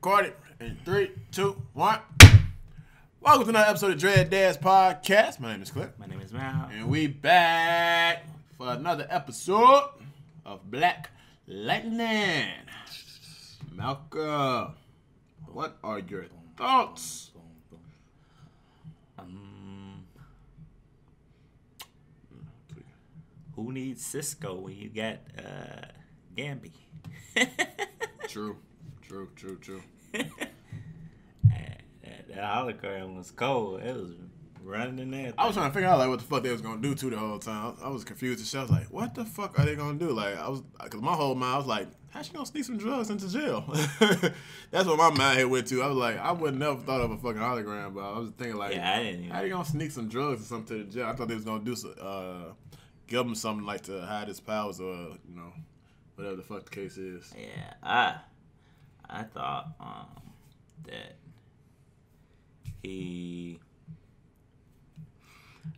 Recorded in 3, 2, 1. Welcome to another episode of DADS podcast. My name is Cliff. My name is Mal. And we back for another episode of Black Lightning. Malcolm, what are your thoughts? Who needs Cisco when you got Gamby? True. That hologram was cold. It was running in there. I was trying to figure out like what the fuck they was gonna do to the whole time. I was confused as shit. I was like, what the fuck are they gonna do? Like cause my whole mind I was like, how she gonna sneak some drugs into jail? That's what my mind had went to. I was like, I would never thought of a fucking hologram, but I was thinking like, I didn't even. How they gonna sneak some drugs or something to the jail? I thought they was gonna do give them something like to hide his powers or whatever the fuck the case is. Yeah, I thought that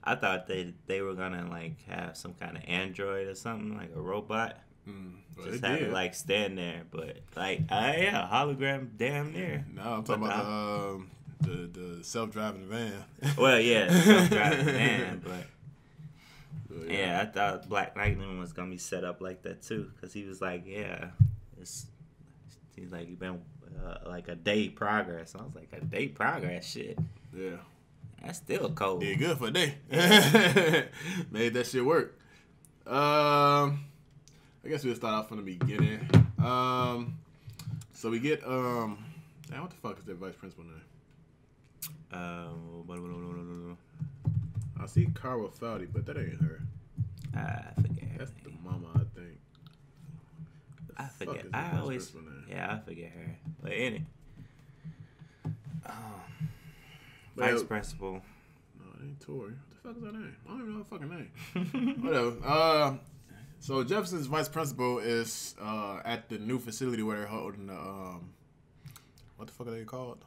I thought they were gonna like have some kind of android or something, like a robot. Well, just have it like stand there, but like yeah, hologram damn near. No, I'm talking about the self-driving van. Well, yeah, the self-driving van, but yeah, I thought Black Lightning was gonna be set up like that too, cause he was like, he's like he been like a day progress. I was like, a day progress, shit. Yeah. That's still cold. Did good for a day. Made that shit work. I guess we'll start off from the beginning. So we get what the fuck is their vice principal name? I see Carla Fowdy, but that ain't her. I forget her That's name. the mama, I think. I forget. I always forget her. But anyway. Vice principal. No, it ain't Tori. What the fuck is her name? I don't even know her fucking name. Whatever. So Jefferson's vice principal is at the new facility where they're holding the what the fuck are they called?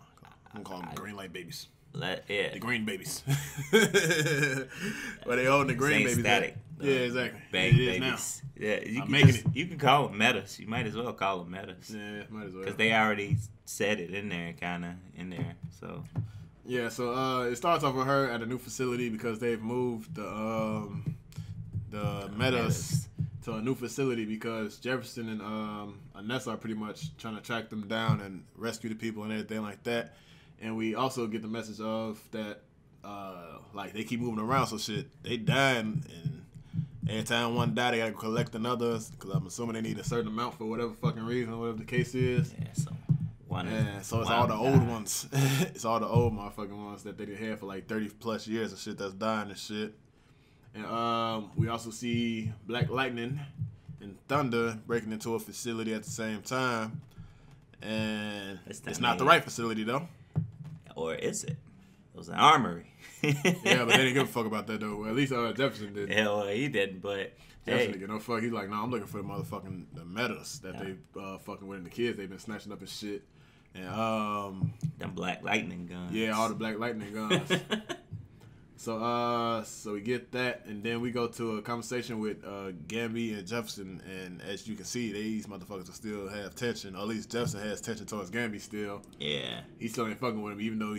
I'm gonna call them green light babies. The green babies. Where they holding the green babies. Static. Yeah, exactly. Bang it babies. is now. Yeah, you can call them metas. You might as well call them metas. Yeah, might as well. Because they already said it in there, so. Yeah, so it starts off with her at a new facility because they've moved the metas to a new facility because Jefferson and Anessa are pretty much trying to track them down and rescue the people and everything like that. And we also get the message of that like they keep moving around, so shit, they dying, and every time one die, they gotta collect another because I'm assuming they need a certain amount for whatever fucking reason, whatever the case is. Yeah, so so it's all the old ones. It's all the old motherfucking ones that they had for like 30 plus years and shit that's dying and shit. And we also see Black Lightning and Thunder breaking into a facility at the same time. And it's not the right facility though. Or is it? It was an armory. Yeah, but they didn't give a fuck about that though. Well, at least Jefferson did. Yeah, well, he didn't, but Jefferson didn't give no fuck. He's like, I'm looking for the motherfucking metas that they fucking with the kids. They've been snatching up and shit. And them Black Lightning guns. Yeah, all the Black Lightning guns. So we get that, and then we go to a conversation with Gamby and Jefferson, and as you can see, these motherfuckers will still have tension. Or at least Jefferson has tension towards Gamby still. Yeah. He still ain't fucking with him, even though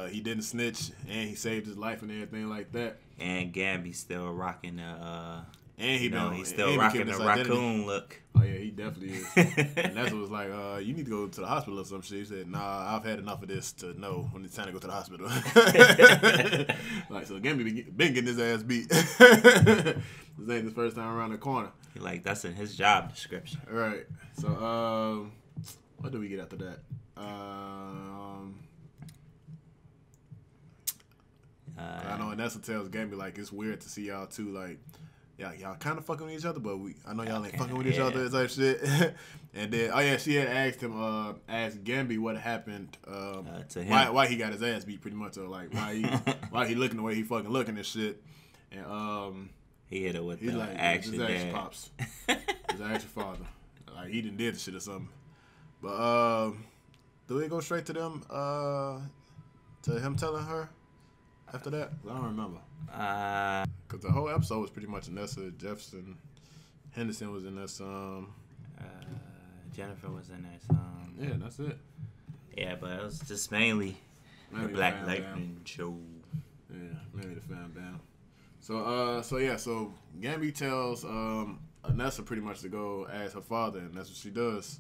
he didn't snitch and he saved his life and everything like that. And Gamby's still rocking the he's still rocking the raccoon look. Oh yeah, he definitely is. And that's what was like, you need to go to the hospital or some shit. He said, nah, I've had enough of this to know when it's time to go to the hospital. Like, so Gamby been getting his ass beat. This ain't the first time around the corner. Like, that's in his job description. Right. So what do we get after that? I know Anessa tells Gamby like it's weird to see y'all two like y'all kind of fucking with each other, but I know y'all ain't fucking with each other type shit. And then she had asked Gamby what happened to him, why he got his ass beat pretty much, or like why he looking the way he fucking looking and shit. And he hit it with the like, action his action dad. pops, his action father, like he done did the shit or something. But do we go straight to them to him telling her after that? I don't remember. Because the whole episode was pretty much Anessa, Jefferson, Henderson was in that song. Jennifer was in that song. Yeah, that's it. Yeah, but it was just mainly the Black Lightning show. Yeah, mainly the fam bam. So Gambi tells Anessa pretty much to go ask her father, and that's what she does.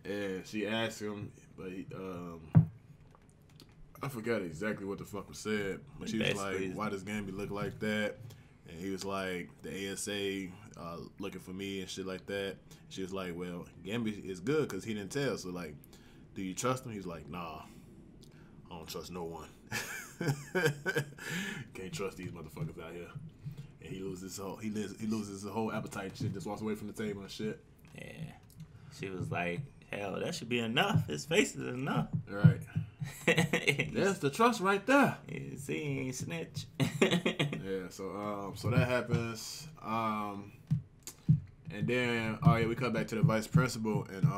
And she asks him, but I forgot exactly what the fuck was said, but she was like, "Why does Gambi look like that?" And he was like, "The ASA looking for me and shit like that." She was like, "Well, Gambi is good because he didn't tell. So like, do you trust him?" He's like, "Nah, I don't trust no one. Can't trust these motherfuckers out here." And he loses his whole appetite and shit. Just walks away from the table and shit. Yeah, she was like, "Hell, that should be enough. His face is enough." Right. That's the trust right there. Yeah, see, he ain't snitch. Yeah. So that happens. And then we cut back to the vice principal and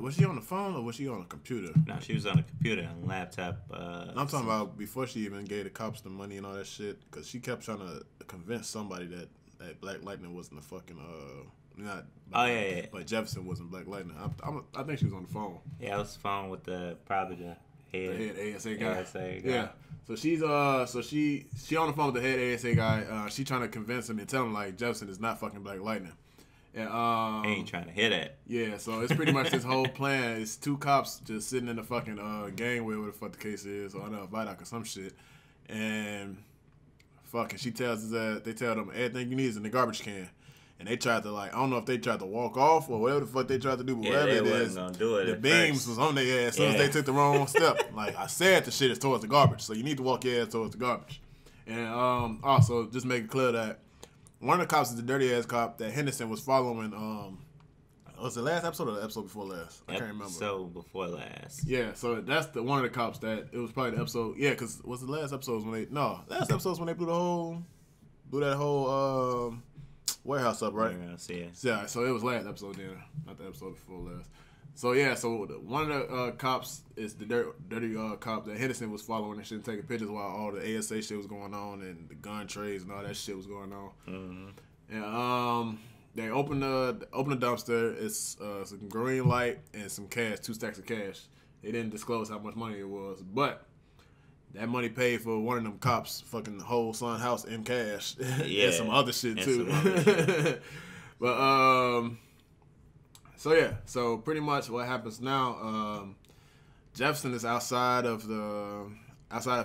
was she on the phone or was she on a computer? No, she was on a computer and laptop. I'm talking about before she even gave the cops the money and all that shit, because she kept trying to convince somebody that Black Lightning wasn't the fucking yeah. But Jefferson wasn't Black Lightning. I think she was on the phone. Yeah, I was on the phone with the head ASA guy. ASA guy. Yeah. So she's she on the phone with the head ASA guy. She trying to convince him and tell him like Jefferson is not fucking Black Lightning. And, ain't trying to hear that. Yeah, so it's pretty much this whole plan. It's two cops just sitting in the fucking gangway, whatever the fuck the case is, or no, Vidoc or some shit. And fucking, she tells us that they tell them everything you need is in the garbage can. And they tried to I don't know if they tried to walk off or whatever the fuck they tried to do, but whatever it is, the beams was on their ass as soon as they took the wrong step. Like I said, the shit is towards the garbage, so you need to walk your ass towards the garbage. And also just make it clear that one of the cops is the dirty ass cop that Henderson was following. Was it the last episode or the episode before last? I can't remember. Episode before last. Yeah, so that's the one of the cops that it was probably the episode. Yeah, because was the last episodes when last episodes when they blew that whole warehouse up, right? Yeah. So it was last episode then, not the episode before last. So yeah, so one of the cops is the dirty cop that Henderson was following and shit, taking pictures while all the ASA shit was going on and the gun trades and all that shit was going on. Mm-hmm. And they open the dumpster. It's some green light and some cash, 2 stacks of cash. They didn't disclose how much money it was, but that money paid for one of them cops' fucking whole son house in cash. Yeah, and some other shit too. But so pretty much what happens now, Jefferson is outside of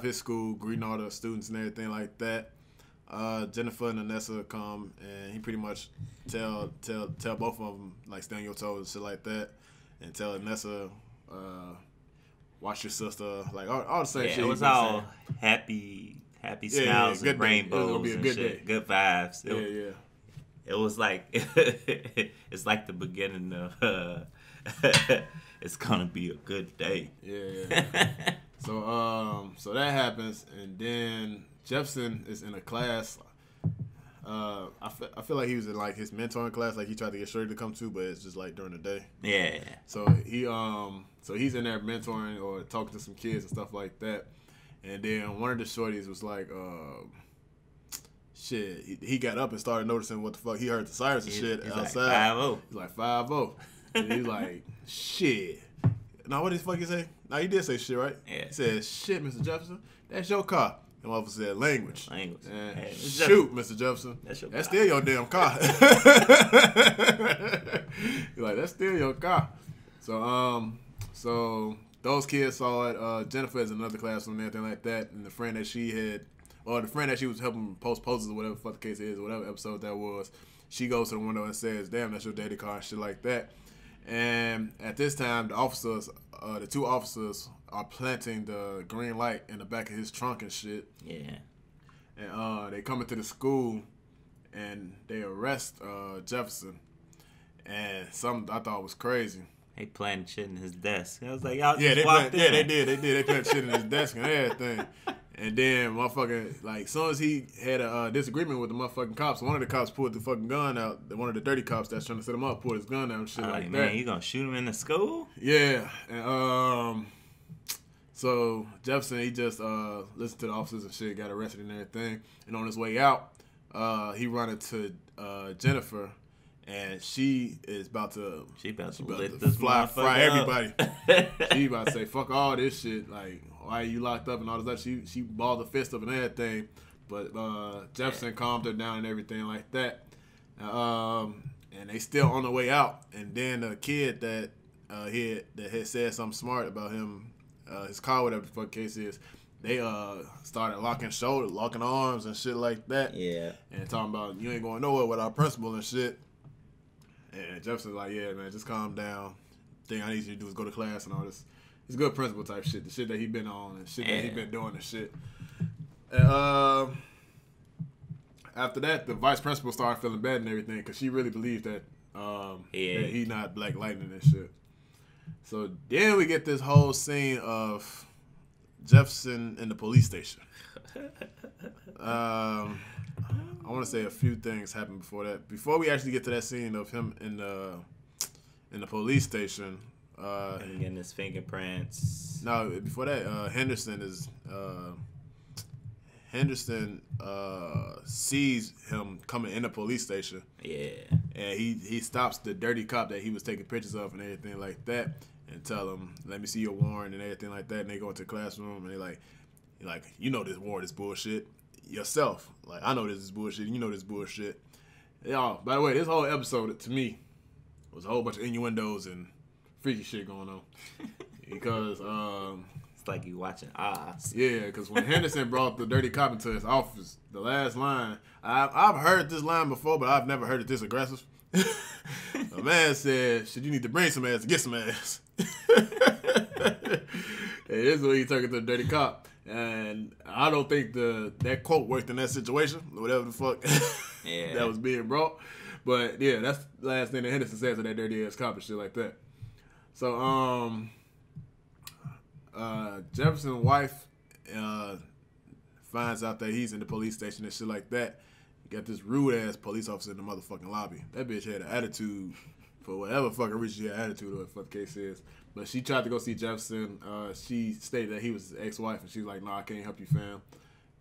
his school, greeting all the students and everything like that. Jennifer and Anessa come and he pretty much tell both of them like stay on your toes and shit like that, and tell Anessa watch your sister, like all the same shit. It was all happy smiles and rainbows. It was gonna be a good day. Good vibes. It was like it's like the beginning of it's gonna be a good day. Yeah. So that happens, and then Jefferson is in a class. I feel like he was in like his mentoring class, like he tried to get Shirley to come to, but it's just like during the day. Yeah. So he's in there mentoring or talking to some kids and stuff like that, and then one of the shorties was like, shit, he got up and started noticing what the fuck. He heard the sirens and shit outside. He's like 5-0. And he's like, shit. Now, what the fuck he say? Now, he did say shit, right? Yeah. He said, shit, Mr. Jefferson, that's your car. And one of them said, language. Hey, shoot, Mr. Jefferson. That's still your damn car. He's like, that's still your car. So those kids saw it. Jennifer is in another classroom and everything like that. And the friend that she was helping post poses or whatever the fuck the case is, or whatever episode that was, she goes to the window and says, damn, that's your daddy car and shit like that. And at this time, the two officers are planting the green light in the back of his trunk and shit. Yeah. And they come into the school and they arrest Jefferson. And something I thought was crazy. They planted shit in his desk. I was like, y'all they did. They planted shit in his desk and everything. And then motherfucker, like, soon as he had a disagreement with the motherfucking cops, one of the cops pulled the fucking gun out. One of the dirty cops that's trying to set him up pulled his gun out and shit like that. Man, you gonna shoot him in the school? Yeah. And so Jefferson, he just listened to the officers and shit, got arrested and everything. And on his way out, he run into Jennifer, and she is about to lit this fry everybody. up. She about to say fuck all this shit. Like, why are you locked up and all this stuff? She balled the fist up and everything. But Jefferson calmed her down and everything like that. And they still on the way out. And then the kid that had said something smart about him, his car, whatever the fuck case is, they started locking arms and shit like that. Yeah. And talking about you ain't going nowhere with our principal and shit. And Jefferson's like, yeah, man, just calm down. Thing I need you to do is go to class and all this. It's good principal type shit. The shit that he been on and shit that he been doing and shit. And after that, the vice principal started feeling bad and everything because she really believed that that he not Black Lightning and shit. So then we get this whole scene of Jefferson in the police station. I want to say a few things happened before that. Before we actually get to that scene of him in the police station, and getting his fingerprints. No, before that, Henderson sees him coming in the police station. Yeah. And he stops the dirty cop that he was taking pictures of and everything like that, and tell him, let me see your warrant and everything like that. And they go into the classroom and they like, you know this warrant is bullshit yourself. Like, I know this is bullshit. You know this bullshit. Y'all, by the way, this whole episode to me was a whole bunch of innuendos and freaky shit going on. Because it's like you watching Oz. Yeah, because when Henderson brought the dirty cop into his office, the last line, I've heard this line before, but I've never heard it this aggressive. A man said, "Should you need to bring some ass to get some ass?" And this is when he took it to the dirty cop. And I don't think that quote worked in that situation, whatever the fuck that was being brought. But yeah, that's the last thing that Henderson says to that dirty ass cop and shit like that. So Jefferson's wife finds out that he's in the police station and shit like that. You got this rude ass police officer in the motherfucking lobby. That bitch had an attitude for whatever fucking reason she had attitude or what the fuck the case is. But she tried to go see Jefferson. She stated that he was his ex-wife, and she was like, "No, I can't help you, fam."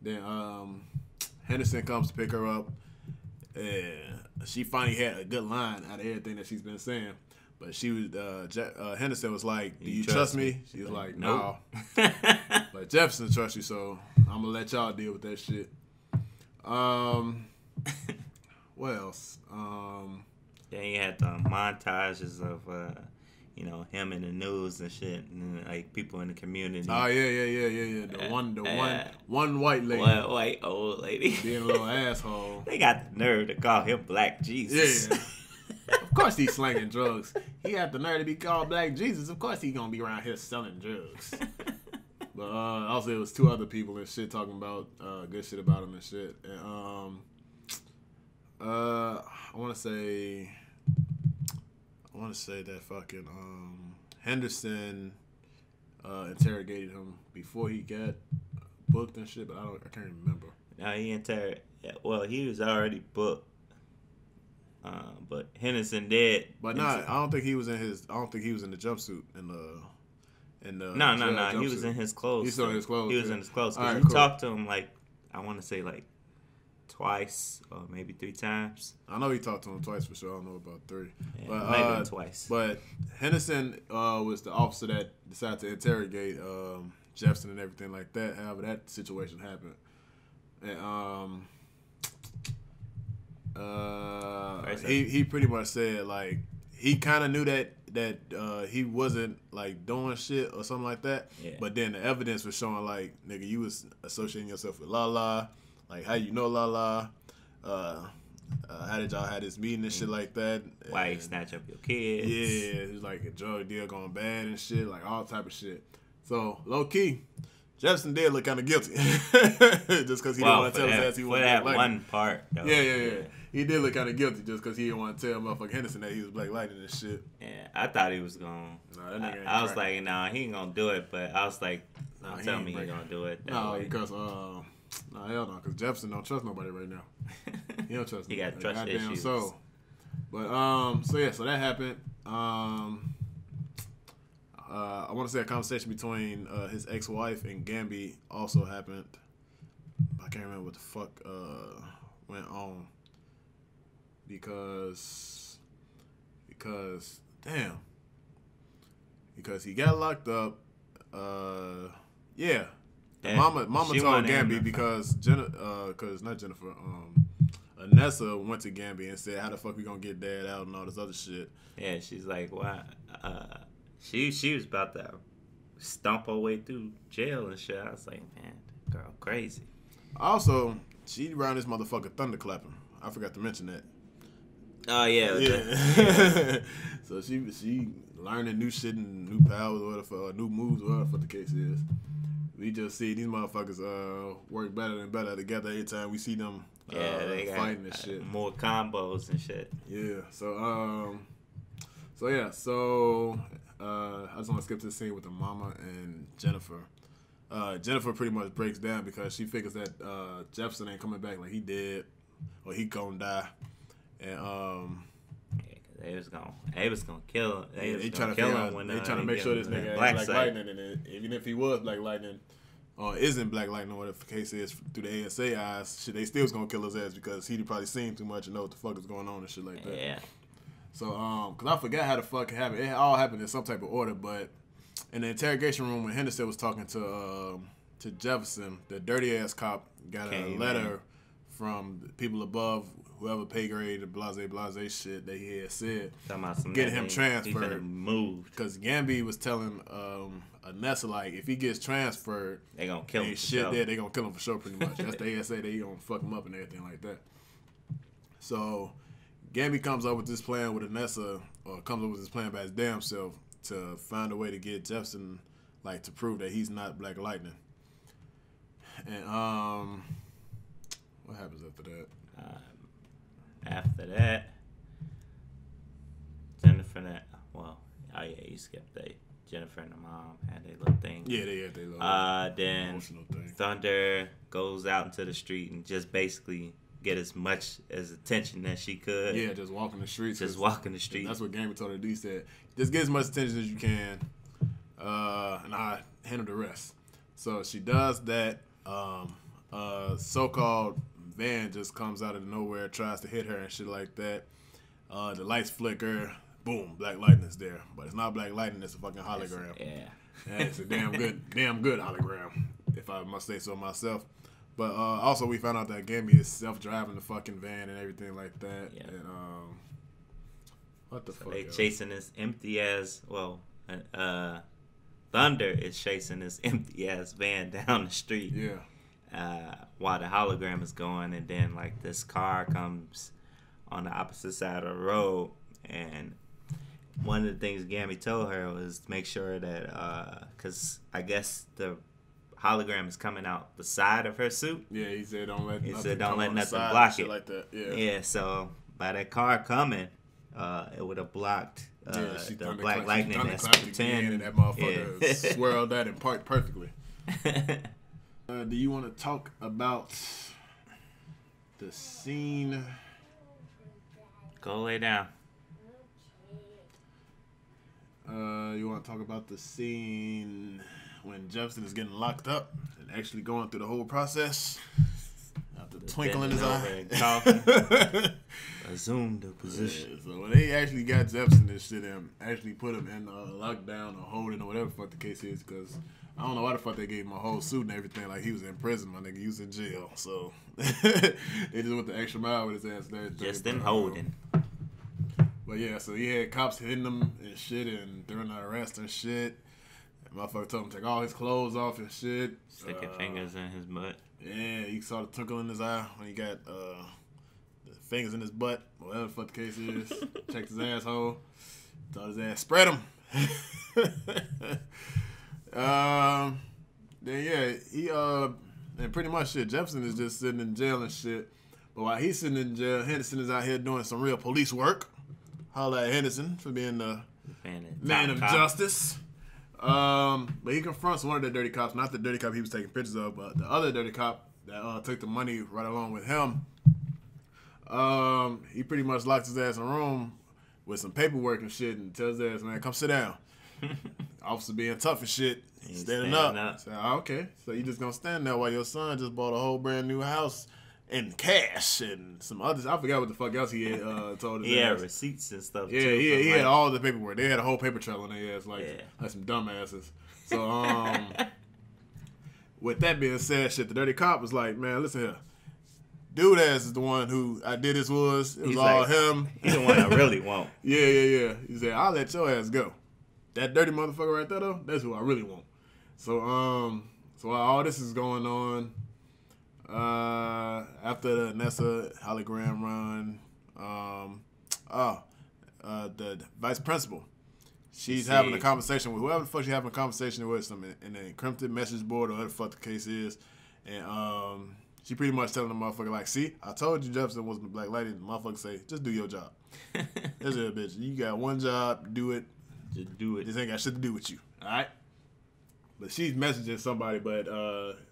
Then Henderson comes to pick her up, and she finally had a good line out of everything that she's been saying. But she was Henderson was like, "Do you trust me?" She was like, "No." But Jefferson trusts you, so I'm gonna let y'all deal with that shit. What else? Then you had the montages of him in the news and shit, and like people in the community. Oh yeah. The one white lady, one white old lady, being a little asshole. They got the nerve to call him Black Jesus. Yeah. Of course he's slanging drugs. He got the nerve to be called Black Jesus. Of course he gonna be around here selling drugs. But also it was two other people and shit talking about good shit about him and shit. And I want to say that fucking Henderson interrogated him before he got booked and shit, but I can't remember. No, he was already booked. But Henderson did. But I don't think he was in the jumpsuit No, he was in his clothes. He's still in his clothes. He was in his clothes. Because Right, you talked to him I want to say twice or maybe 3 times. I know he talked to him twice for sure. I don't know about 3. Yeah, but, maybe twice. But Henderson was the officer that decided to interrogate Jefferson and everything like that. However, that situation happened. And he pretty much said he kind of knew that he wasn't doing shit or something like that. Yeah. But then the evidence was showing nigga, you was associating yourself with Lala. How you know Lala? How did y'all have this meeting and shit like that? Why you snatch up your kids? Yeah, it was a drug deal going bad and shit, all type of shit. So low key, Jefferson did look kind of guilty, just because he didn't want to tell his ass he was Black Lightning. One part, though. Yeah. He did look kind of guilty just because he didn't want to tell motherfucking Henderson that he was Black Lightning and shit. Yeah, I thought he was going. Nah, that nigga ain't I was like, nah, he ain't gonna do it. But I was like, nah, tell me he gonna do it. No, because hell no, because Jefferson don't trust nobody right now. He don't trust. He got trust issues. So, but so that happened. I want to say a conversation between his ex-wife and Gamby also happened. I can't remember what the fuck went on because because he got locked up. Yeah. Mama told Gambi because not Jennifer. Anessa went to Gambi and said, "How the fuck we gonna get Dad out and all this other shit?" Yeah, she's like, "Why?" She was about to stomp her way through jail and shit. I was like, "Man, girl, crazy." Also, she around this motherfucker thunderclapping. I forgot to mention that. Oh yeah. Yeah. So she learning new shit and new powers or whatever, new moves or whatever the case is. We just see these motherfuckers work better and better together every time we see them. They got fighting and shit. More combos and shit. Yeah. So I just want to skip to the scene with the mama and Jennifer. Jennifer pretty much breaks down because she figures that Jefferson ain't coming back, like he dead or he gonna die, and they was gonna kill him. They trying to kill him when they trying to make sure this nigga ain't Black Lightning, and even if he was Black Lightning. Or isn't Black Lightning, whatever the case is, through the ASA eyes, shit, they still was gonna kill his ass because he'd probably seen too much and know what the fuck is going on and shit like that. Yeah. So, cause I forgot how the fuck it happened. It all happened in some type of order, but in the interrogation room when Henderson was talking to Jefferson, the dirty ass cop got a letter from the people above, whoever pay grade, the blase shit that he had said, getting him transferred. Moved. Because Gambi was telling Anessa, like, if he gets transferred, they gonna kill him. Shit there, they gonna kill him for sure, pretty much. That's the ASA. They gonna fuck him up and everything like that. So Gambi comes up with this plan with Anessa, or comes up with this plan by his damn self to find a way to get Jefferson, like, to prove that he's not Black Lightning. And what happens after that? After that, Jennifer you skipped that. Jennifer and the mom had their little thing. Yeah, they had their little then emotional thing. Thunder goes out into the street and just basically get as much as attention as she could. Yeah, just walking the streets. Just walking the street. That's what Gambi told her to do. He said, just get as much attention as you can, and I handle the rest. So she does that. So-called van just comes out of nowhere, tries to hit her and shit like that. The lights flicker. Boom, Black Lightning's there. But it's not Black Lightning, it's a fucking hologram. And it's a damn good hologram, if I must say so myself. But also we found out that Gambi is self-driving the fucking van and everything like that. Yeah. And what the fuck? They chasing this empty ass. Thunder is chasing this empty ass van down the street. Yeah. While the hologram is going, and then like this car comes on the opposite side of the road, and one of the things Gambi told her was to make sure that, because I guess the hologram is coming out the side of her suit. Yeah, he said don't let nothing block it. Like that. Yeah. Yeah. So by that car coming, it would have blocked the Black Lightning that's pretending, and that motherfucker swirled that and parked perfectly. Do you want to talk about the scene? Go lay down. You want to talk about the scene when Jefferson is getting locked up and actually going through the whole process? After twinkle in his eye. Assume the position. Yeah, so when they actually got Jefferson and shit and actually put him in lockdown or holding or whatever the fuck the case is, because I don't know why the fuck they gave him a whole suit and everything like he was in prison, my nigga. He was in jail. So they just went the extra mile with his ass there. Just in holding. But yeah, so he had cops hitting him and shit and during the arrest and shit. And motherfucker told him to take all his clothes off and shit. Sticking fingers in his butt. Yeah, you saw the twinkle in his eye when he got the fingers in his butt, whatever the fuck the case is. Checked his asshole. Told his ass, spread him. Then yeah, he and pretty much shit, Jefferson is just sitting in jail and shit. But while he's sitting in jail, Henderson is out here doing some real police work. Holla at Henderson for being the man of justice. But he confronts one of the dirty cops, not the dirty cop he was taking pictures of, but the other dirty cop that took the money right along with him. He pretty much locked his ass in a room with some paperwork and shit and tells his ass, man, come sit down. Officer being tough and shit, standing up. So, okay, so you just gonna stand there while your son just bought a whole brand new house and cash and some others. I forgot what the fuck else he had told us. He had receipts and stuff. Yeah, too, he had all the paperwork. They had a whole paper trail on their ass, like some dumbasses. So, with that being said, the dirty cop was like, man, listen here. Dude ass is the one who I did this was. It was all like, him. He's the one I really want. Yeah. He said, I'll let your ass go. That dirty motherfucker right there, though, that's who I really want. So, so all this is going on. After the Nessa hologram run, the vice principal, she's having a conversation with whoever the fuck she's having a conversation with, some in an encrypted message board or whatever the fuck the case is, and she pretty much telling the motherfucker like, see, I told you Jefferson wasn't a black lady. The motherfucker say, just do your job. That's it, bitch. You got one job, do it. Just do it. This ain't got shit to do with you. All right. But she's messaging somebody, but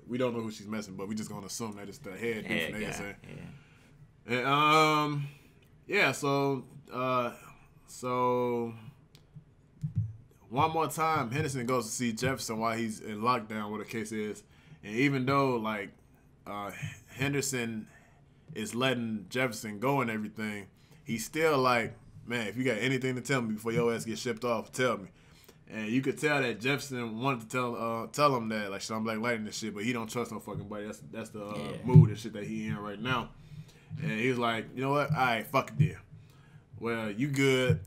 we don't know who she's messaging. But we just gonna assume that it's the head dude from ASA. And so one more time, Henderson goes to see Jefferson while he's in lockdown, what the case is, and even though like Henderson is letting Jefferson go and everything, he's still like, man, if you got anything to tell me before your ass gets shipped off, tell me. And you could tell that Jefferson wanted to tell him that, like, shit, I'm black lighting this shit, but he don't trust no fucking body. That's the mood and shit that he in right now. And he was like, you know what? All right, fuck it then. Well, you good.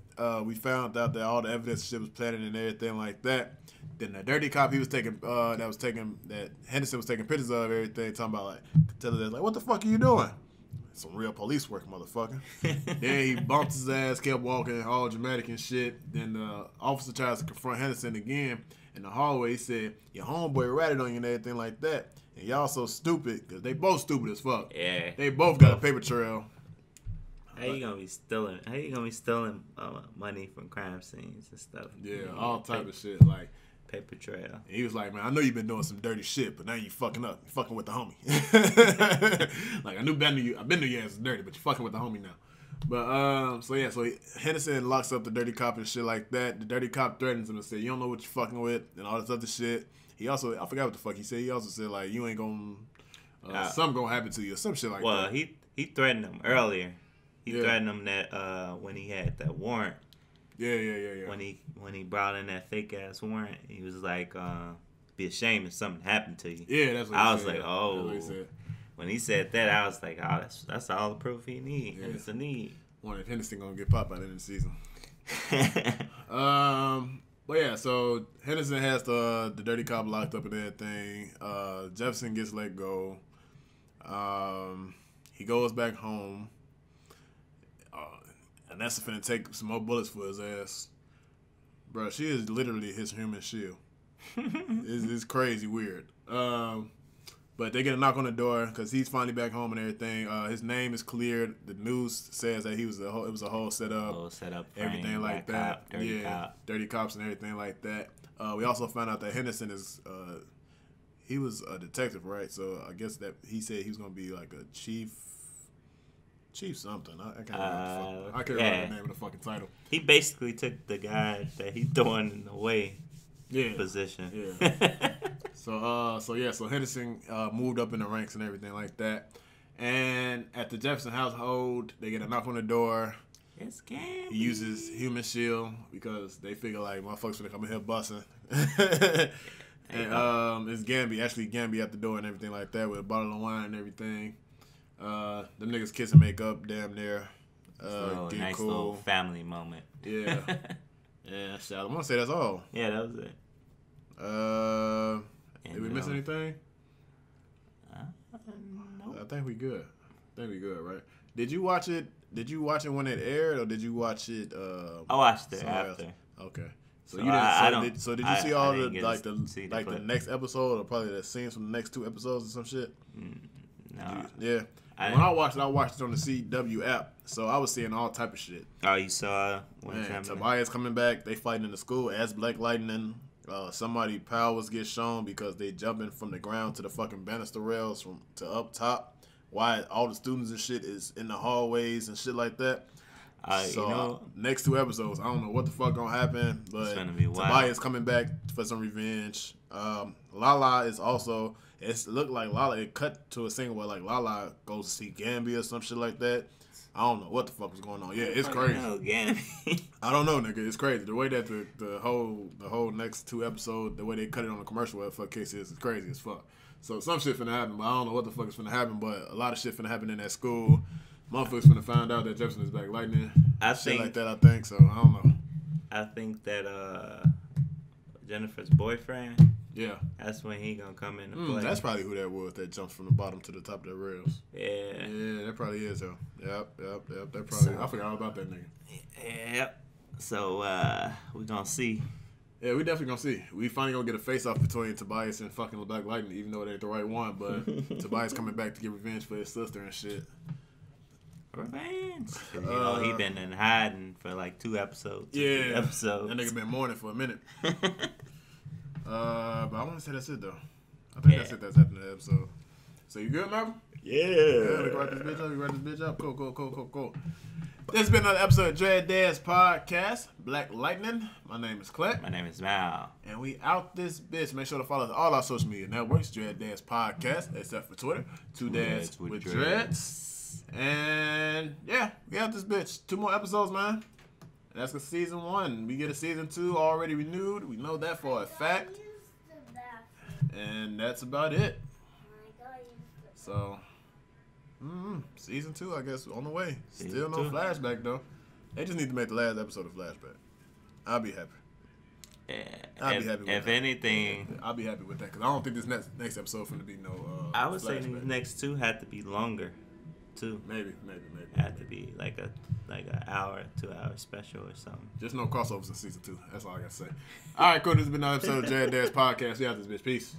We found out that all the evidence shit was planted and everything like that. Then the dirty cop he was taking, that Henderson was taking pictures of everything, talking about, like, tell us, like, what the fuck are you doing? Some real police work, motherfucker. Then he bumped his ass, kept walking, all dramatic and shit. Then the officer tries to confront Henderson again in the hallway. He said, your homeboy ratted on you and everything like that. And y'all so stupid, because they both stupid as fuck. Yeah. They both got a paper trail. How you gonna be stealing money from crime scenes and stuff? Yeah, all type of shit. Like, paper trail. And he was like, man, I know you've been doing some dirty shit, but now you fucking up. You fucking with the homie. Like, I've been to your ass is dirty, but you fucking with the homie now. But, so Henderson locks up the dirty cop and shit like that. The dirty cop threatens him and said, you don't know what you're fucking with, and all this other shit. He also, I forgot what the fuck he said. He also said, like, you ain't gonna, something gonna happen to you or some shit like that. Well, he threatened him earlier. He threatened him that, when he had that warrant. Yeah. When he brought in that fake ass warrant, he was like, "Be ashamed if something happened to you." Yeah, that's what I he was said. like, "Oh." That's what he said. When he said that, I was like, "Oh, that's all the proof he need. Yeah. It's a need." Wonder if Henderson gonna get popped by the end of the season. But yeah, so Henderson has the dirty cop locked up and everything. Jefferson gets let go. He goes back home. And that's finna take some more bullets for his ass. Bro, she is literally his human shield. It's crazy weird. But they get a knock on the door because he's finally back home and everything. His name is cleared. The news says that it was a whole setup. Everything like that. Dirty cops and everything like that. We also found out that Henderson is he was a detective, right? So I guess that he said he was gonna be like a chief something. I can't remember. I can't remember the name of the fucking title. He basically took the guy that he's throwing in the way position. Yeah. So Henderson moved up in the ranks and everything like that. And at the Jefferson household, they get a knock on the door. It's Gamby. He uses human shield because they figure like motherfuckers finna come in here busting. And it's Gamby, actually Gamby at the door and everything like that with a bottle of wine and everything. Them niggas kiss and make up damn near. Nice cool little family moment. Yeah. Yeah, I want to say that's all. Yeah, that was it. Did we miss anything? No. I think we good. Right? Did you watch it when it aired, or did you watch it? I watched it after. Else? Okay. So you didn't. Did you see all the next episode, or probably the scenes from the next 2 episodes or some shit? No. Yeah. When I watched it on the CW app, so I was seeing all type of shit. Oh, you saw Tobias coming back. They fighting in the school as Black Lightning. Somebody powers get shown because they jumping from the ground to the fucking banister rails to up top. Why all the students and shit is in the hallways and shit like that. So next 2 episodes, I don't know what the fuck gonna happen, but it's gonna be wild. Tobias coming back for some revenge. Lala is also. It looked like Lala. It cut to a scene where like Lala goes to see Gambi or some shit like that. I don't know what the fuck was going on. Yeah, it's crazy. I don't know, nigga. It's crazy. The way that the whole next 2 episodes, the way they cut it on the commercial where fuck case is crazy as fuck. So some shit finna happen, but I don't know what the fuck is finna happen. But a lot of shit finna happen in that school. Motherfuckers finna find out that Jefferson is Black Lightning. Shit like that, I think. So I don't know. I think that Jennifer's boyfriend. Yeah. That's when he gonna come into play. That's probably who that was that jumps from the bottom to the top of the rails. Yeah. Yeah, that probably is, though. Yep. That probably. I forgot all about that nigga. Yep. So we gonna see. Yeah, we definitely gonna see. We finally gonna get a face off between Tobias and fucking Black Lightning, even though it ain't the right one. But Tobias coming back to get revenge for his sister and shit. Revenge. He been in hiding for like 2 episodes. Yeah. 3 episodes. That nigga been mourning for a minute. But I want to say that's it though. I think that's it. That's happening in the episode. So you good, Malcolm? Yeah. We write this bitch up. Cool. This has been another episode of DADS Podcast. Black Lightning. My name is Clint. My name is Mal. And we out this bitch. Make sure to follow us on all our social media networks. DADS Podcast, except for Twitter. 2 Dads with Dreads. And yeah, we out this bitch. 2 more episodes, man. That's a season 1. We get a season 2 already renewed. We know that for a fact. And that's about it. So, season 2, I guess, on the way. Still no flashback, though. They just need to make the last episode a flashback. I'll be happy. Yeah. I'll be happy with that. If anything, I'll be happy with that because I don't think this next episode is going to be no I would say flashback. these next 2 had to be longer, too. Maybe. Had to be like an hour, 2-hour special or something. Just no crossovers in season 2. That's all I got to say. All right, cool. This has been another episode of DADS Podcast. We out this bitch. Peace.